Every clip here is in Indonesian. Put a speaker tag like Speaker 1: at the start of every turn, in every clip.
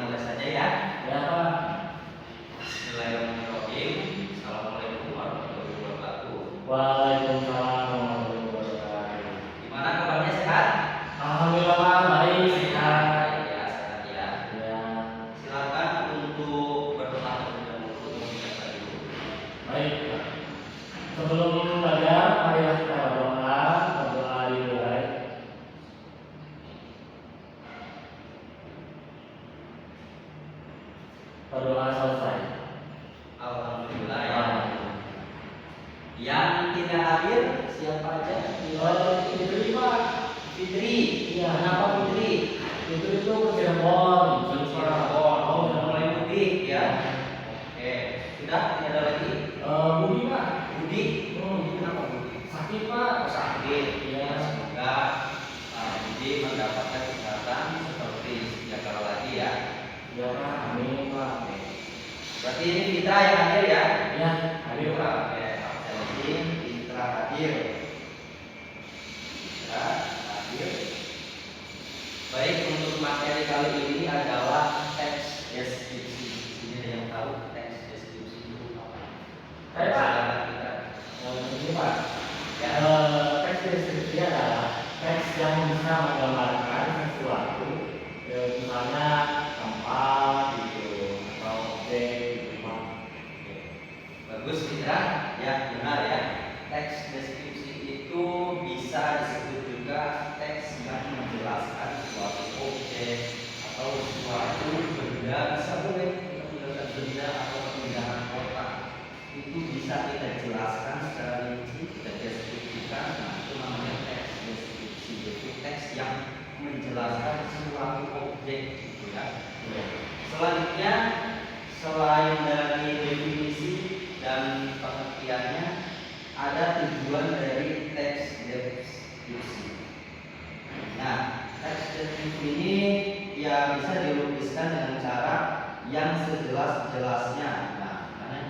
Speaker 1: mulai saja ya.
Speaker 2: Ya Pak.
Speaker 1: Bismillahirrahmanirrahim. Assalamualaikum warahmatullahi wabarakatuh.
Speaker 2: Waalaikumsalam warahmatullahi wabarakatuh.
Speaker 1: Gimana kabarnya, sehat?
Speaker 2: Alhamdulillah Pak, baik sehat.
Speaker 1: Ya, sehat ya.
Speaker 2: Ya,
Speaker 1: Silakan untuk berdoa terlebih dahulu untuk kita dulu.
Speaker 2: baik Pak. Sebelum belajar, marilah kita berdoa. Berdoa dimulai. Berdoa selesai.
Speaker 1: Alhamdulillah ya. Yang tidak hadir siapa aja?
Speaker 2: Fitri Pak.
Speaker 1: Fitri.
Speaker 2: Iya.
Speaker 1: Kenapa Fitri?
Speaker 2: Fitri itu ke Cirebon.
Speaker 1: Oh, sudah mulai mudik ya. Oke, sudah tidak ada lagi.
Speaker 2: Budi Pak.
Speaker 1: Budi. Budi kenapa Budi?
Speaker 2: Sakit Pak.
Speaker 1: Sakit.
Speaker 2: Iya.
Speaker 1: Semoga Budi mendapatkan kesehatan seperti sejak kala lagi ya.
Speaker 2: Ya Pak, amin Pak.
Speaker 1: Berarti ini Fitra yang hadir ya?
Speaker 2: Ya, hadir Pak.
Speaker 1: Oke, absensi Fitra hadir. Fitra hadir. Baik, untuk materi kali ini adalah teks deskripsi. Ini ada yang tahu teks deskripsi itu apa?
Speaker 2: Saya Pak.
Speaker 1: Silakan Fitra.
Speaker 2: Ini Pak.
Speaker 1: Ya.
Speaker 2: Teks deskripsi adalah teks yang bisa menggambarkan sesuatu, misalnya tempat gitu atau objek gitu Pak.
Speaker 1: Bagus Fitra, ya benar ya. Teks deskripsi itu bisa disebut juga teks yang menjelaskan suatu objek atau suatu benda, bisa boleh kita menggunakan benda atau pemindahan kota. Itu bisa kita jelaskan secara rinci, kita deskripsikan. Nah, itu namanya teks deskripsi, yaitu teks yang menjelaskan suatu objek gitu ya. Selanjutnya, selain dari definisi dan pengertiannya, ada tujuan dari teks deskripsi. Nah, teks deskripsi ini ya bisa dilukiskan dengan cara yang sejelas-jelasnya. Nah, karena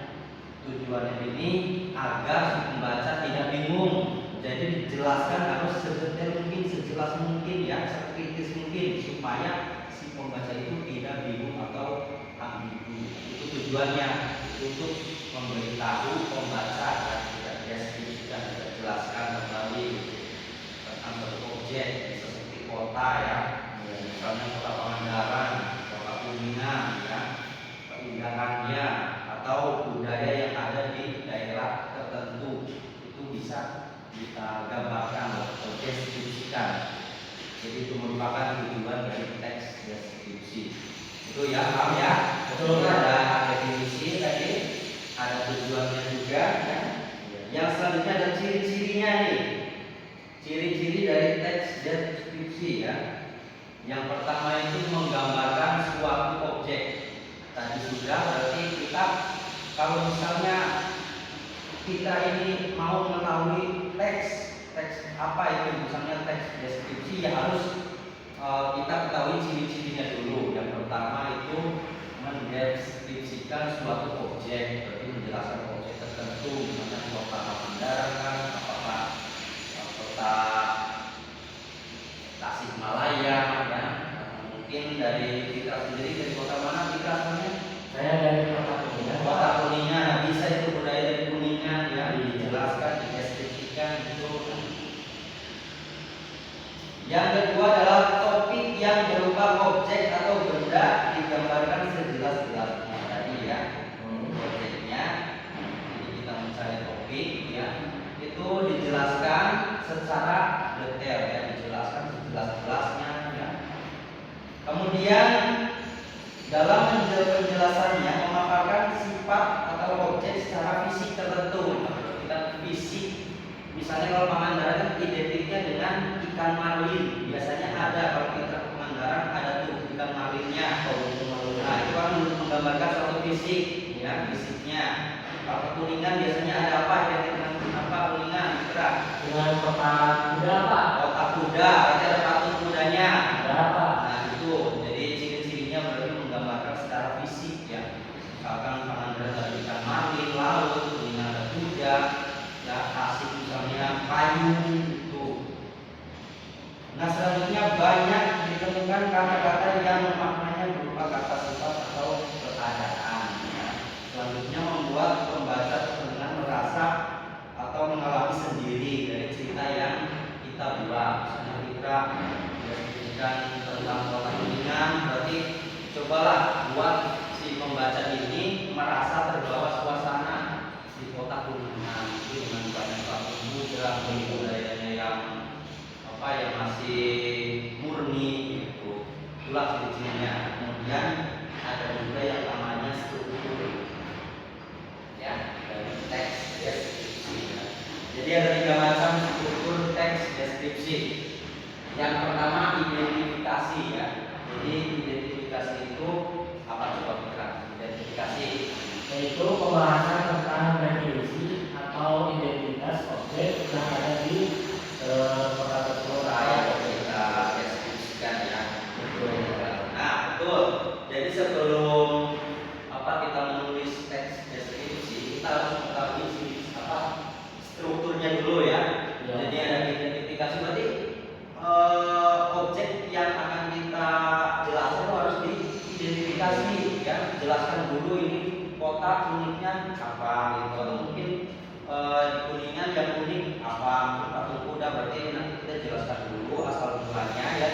Speaker 1: tujuannya ini agar si pembaca tidak bingung. Jadi dijelaskan harus sedetail mungkin, sejelas mungkin ya, sekritis mungkin supaya si pembaca itu tidak bingung atau ambigu. Itu tujuannya, untuk memberitahu pembaca dan tidak deskripsikan, tidak jelaskan kembali tentang satu objek, bisa seperti kota ya, misalnya kota Pangandaran, kota Kuningan ya, keindahannya atau budaya yang ada di daerah tertentu, itu bisa kita gambarkan atau deskripsikan. Jadi itu merupakan tujuan dari teks deskripsi. Itu ya, paham ya?
Speaker 2: Betul.
Speaker 1: Ada definisi tadi, ada tujuannya juga ya. Yang selanjutnya ada ciri-cirinya nih. Ciri-ciri dari teks deskripsi ya. Yang pertama itu menggambarkan suatu objek. Tadi sudah, berarti kita kalau misalnya kita ini mau mengetahui teks apa itu, misalnya teks deskripsi, ya harus kita ketahui ciri-cirinya dulu. Yang pertama itu mendeskripsikan suatu objek, berarti menjelaskan objek tertentu, misalnya kota Pangandaran kan, apakah kota Tasikmalaya ya. Mungkin dari kita sendiri, dari kota mana kita asalnya?
Speaker 2: Saya dari Kota Kuningan.
Speaker 1: Kota Kuningan, bisa itu budaya dari Kuningan ya, dijelaskan, dideskripsikan gitu. Yang kedua adalah topik yang berupa objek atau benda digambarkan sejelas-jelasnya tadi ya. Objeknya, jadi kita mencari topik ya, itu dijelaskan secara detail ya, dijelaskan sejelas-jelasnya ya. Kemudian dalam penjelasannya memaparkan sifat atau objek secara fisik tertentu. Kita fisik, misalnya kalau Pangandaran identiknya dengan ikan marlin. Biasanya ada, kalau kita ke Pangandaran ada tuh ikan marlinnya. Nah, itu kan menggambarkan suatu fisik, ya fisiknya. Kalau Kuningan biasanya ada apa? Yang dengan apa Kuningan? Kira?
Speaker 2: Dengan kota kuda Pak.
Speaker 1: Kota kuda, berarti ada patung kudanya.
Speaker 2: Ada Pak.
Speaker 1: Nah itu, jadi ciri-cirinya berarti menggambarkan secara fisik ya. Misalkan Pangandaran ada ikan marlin, laut, Kuningan ada kuda, ya Tasik misalnya payung itu. Nah selanjutnya banyak ditemukan kata-kata yang maknanya berupa kata Cobalah buat si pembaca ini merasa terbawa suasana di kota Kuningan dengan banyak patung Buddha, budayanya yang yang masih murni gitu. Itulah ciri-cirinya. Kemudian ada juga yang namanya struktur ya dari teks deskripsi. Jadi ada 3 macam struktur teks deskripsi. Yang pertama identifikasi ya. Jadi identifikasi itu apa coba Putra? Identifikasi
Speaker 2: Yaitu pembahasan tentang definisi atau identitas objek yang ada di kota tersebut.
Speaker 1: yang kita deskripsikan ya. Betul. Nah, betul. Jadi sebelum kita menulis teks deskripsi, kita harus mengetahui strukturnya dulu ya. Jadi ada identifikasi berarti objek yang akan kita jelaskan itu harus diidentifikasi ya. Jelaskan dulu ini kota Kuningan apa gitu, atau mungkin di Kuningan yang unik apa, patung kuda, berarti nanti kita jelaskan dulu asal mulanya ya,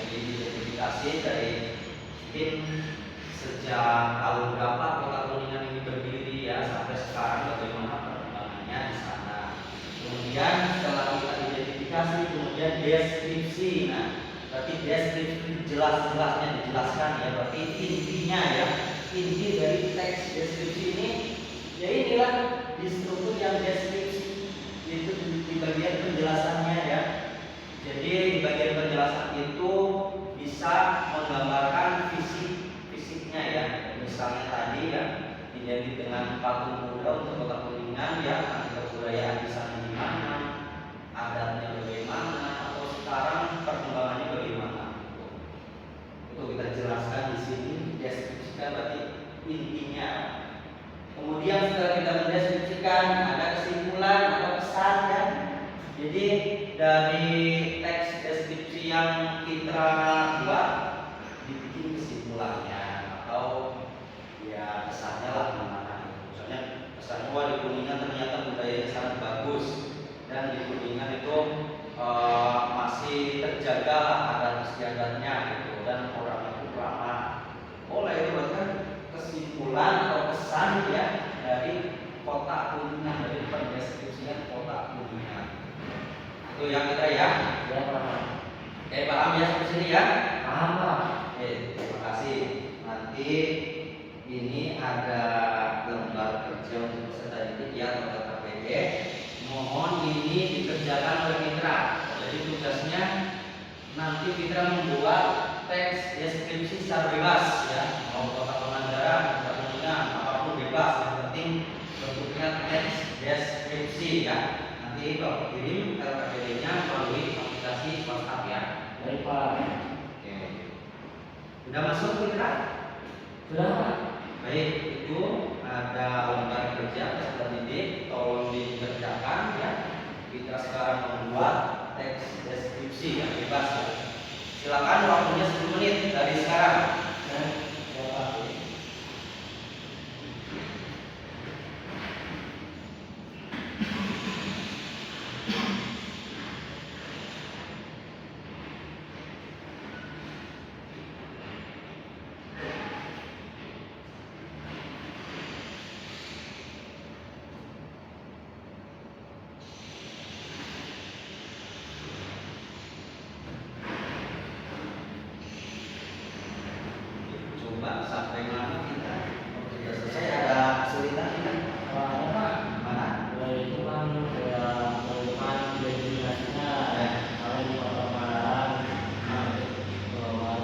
Speaker 1: diidentifikasi dari mungkin sejak tahun berapa kota Kuningan ini berdiri ya sampai sekarang, bagaimana perkembangannya di sana. Kemudian setelah kita identifikasi, kemudian deskripsi. Nah, berarti deskripsi jelas-jelasnya dijelaskan ya, berarti intinya ya, inti dari teks deskripsi ini ya inilah di struktur yang deskripsi, itu di bagian penjelasannya ya. Jadi di bagian penjelasan itu bisa menggambarkan fisiknya ya. Misalnya tadi ya, identik dengan patung Buddha untuk kota Kuningan ya, kebudayaan di sana gimana, adatnya bagaimana, atau sekarang perkembangannya bagaimana. Itu kita jelaskan di sini, deskripsikan berarti intinya. Kemudian setelah kita mendeskripsikan, ada kesimpulan atau pesan ya. Jadi dari teks deskripsi yang kita buat dibikin kesimpulannya atau ya pesannya lah gimana. Misalnya pesannya di Kuningan ternyata budayanya sangat bagus, dan di Kuningan itu masih terjaga adat istiadatnya gitu, dan orangnya itu ramah. Oleh itu bahkan kesimpulan atau pesan ya dari kota Kuningan, dari pendeskripsian kota Kuningan. Itu yang kita ya.
Speaker 2: Ya, paham.
Speaker 1: Paham ya sampai sini ya?
Speaker 2: Paham, Pak.
Speaker 1: Terima kasih. Nanti ini ada lembar kerja untuk peserta didik ya atau KPD. Mohon ini dikerjakan oleh Mitra. Jadi tugasnya nanti Mitra membuat teks deskripsi secara bebas ya. Mau kota Pangandaran, kota Kuningan, apapun bebas. Yang penting bentuknya teks deskripsi ya. Nanti Bapak kirim LKPD-nya melalui aplikasi WhatsApp ya.
Speaker 2: Baik, Pak.
Speaker 1: Oke. Sudah masuk Mitra?
Speaker 2: Sudah, Pak.
Speaker 1: Baik, itu ada lembar kerja peserta didik, tolong dikerjakan ya. Kita sekarang membuat teks deskripsi yang bebas ya. Silakan, waktunya 10 menit dari sekarang.
Speaker 2: Ya, Pak.
Speaker 1: Coba sampai mana kita? Sudah selesai, ada kesulitan tidak?
Speaker 2: Ada, Pak.
Speaker 1: Mana?
Speaker 2: Itu kan sudah menemukan identifikasinya kalau di kota Pangandaran.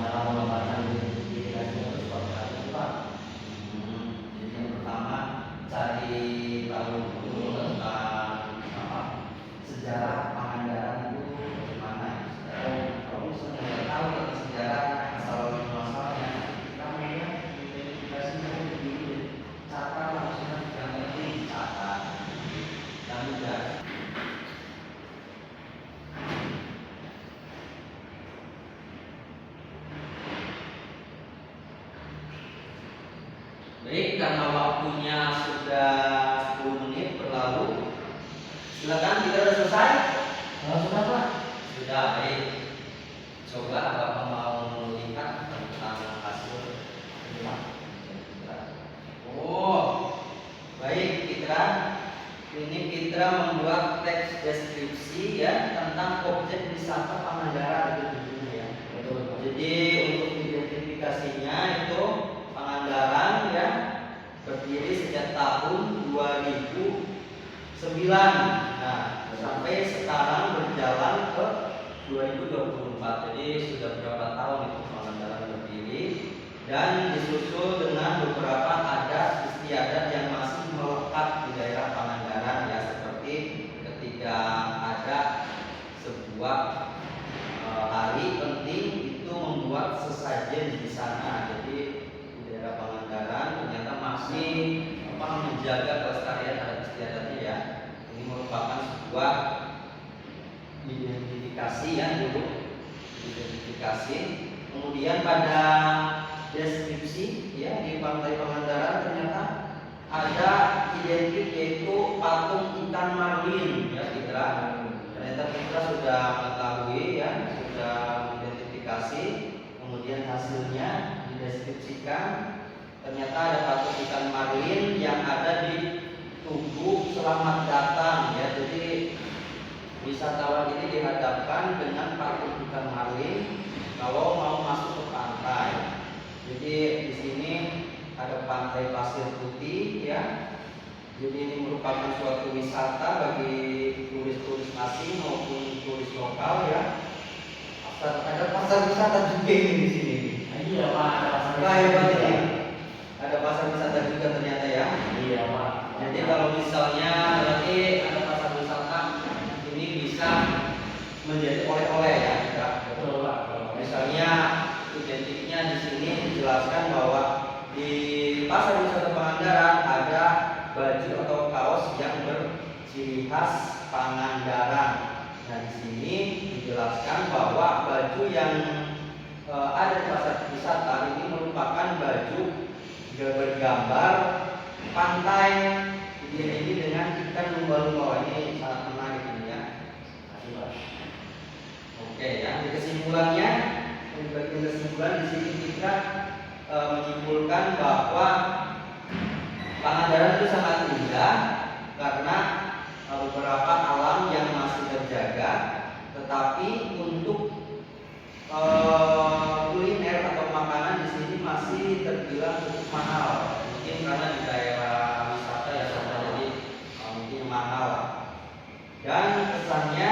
Speaker 2: Dalam pembahasan identifikasinya itu seperti apa, Pak?
Speaker 1: Jadi yang pertama cari tahu dulu tentang sejarah Pangandaran itu bagaimana. Kalau misalnya nggak tahu tentang sejarah asal muasalnya, kita melihat identifikasinya di catat langsung yang penting catat yang mudah. Baik, karena waktunya sudah 10 menit berlalu, silakan, kita sudah selesai.
Speaker 2: Sudah, Pak.
Speaker 1: Sudah, baik. Coba Bapak mau melihat tentang hasil wisata Pangandaran itu judulnya ya.
Speaker 2: Betul.
Speaker 1: Jadi untuk identifikasinya itu Pangandaran ya berdiri sejak tahun 2009. Nah, sampai sekarang berjalan ke 2024. Jadi sudah berapa tahun itu Pangandaran berdiri dan disusul dengan beberapa adat istiadat yang masih melekat di daerah Pangandaran ya, seperti ketika ada sebuah hari penting itu membuat sesajen di sana. Jadi di daerah Pangandaran ternyata masih menjaga kelestarian adat istiadatnya ya. Ini merupakan sebuah identifikasi ya dulu, identifikasi. Kemudian pada deskripsi ya di Pantai Pangandaran ternyata ada identik yaitu patung ikan marlin ya Fitra. Ternyata Fitra sudah mengetahui ya, sudah mengidentifikasi. Kemudian hasilnya dideskripsikan. Ternyata ada patung ikan marlin yang ada di Tugu Selamat Datang ya. Jadi wisatawan ini dihadapkan dengan patung ikan marlin kalau mau masuk ke pantai. Jadi di sini ada pantai pasir putih ya. Jadi ini merupakan suatu wisata bagi turis-turis asing maupun turis lokal ya. Ada pasar wisata juga ini di sini.
Speaker 2: Iya Pak, ada pasar
Speaker 1: Hebat ini. Ada pasar wisata juga ternyata ya.
Speaker 2: Iya Pak.
Speaker 1: Jadi kalau misalnya nanti ada pasar wisata ini bisa menjadi oleh-oleh ya.
Speaker 2: Betul Pak.
Speaker 1: Misalnya identiknya di sini dijelaskan bahwa di pasar wisata Pangandaran ada baju atau kaos yang berciri khas Pangandaran. Nah di sini dijelaskan bahwa baju yang ada di pasar wisata ini merupakan baju bergambar pantai diiringi dengan ikan lumba-lumba. Ini sangat menarik ini ya. Oke ya, di kesimpulannya, di bagian kesimpulan di sini kita menyimpulkan bahwa Pangandaran itu sangat indah karena beberapa alam yang masih terjaga, tetapi untuk kuliner atau makanan di sini masih terbilang cukup mahal. Mungkin karena di daerah wisata ya saudara, jadi mungkin mahal. Dan kesannya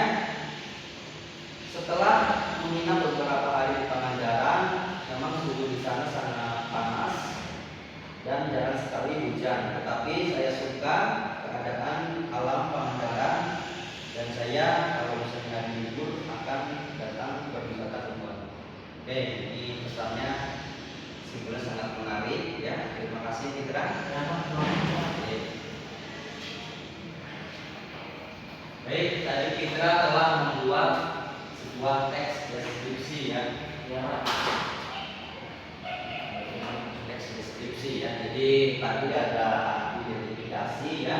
Speaker 1: setelah menginap beberapa hari di Pangandaran, memang suhu di sana sangat panas dan jarang sekali hujan. Tetapi saya suka keadaan alam Pangandaran dan saya kalau misalnya hari libur akan datang berwisata kembali. Oke, ini pesannya simbolnya sangat menarik ya. Terima kasih Fitra. Oke. Baik, tadi Fitra telah membuat sebuah teks deskripsi ya. Teks deskripsi ya. Jadi tadi ada identifikasi ya.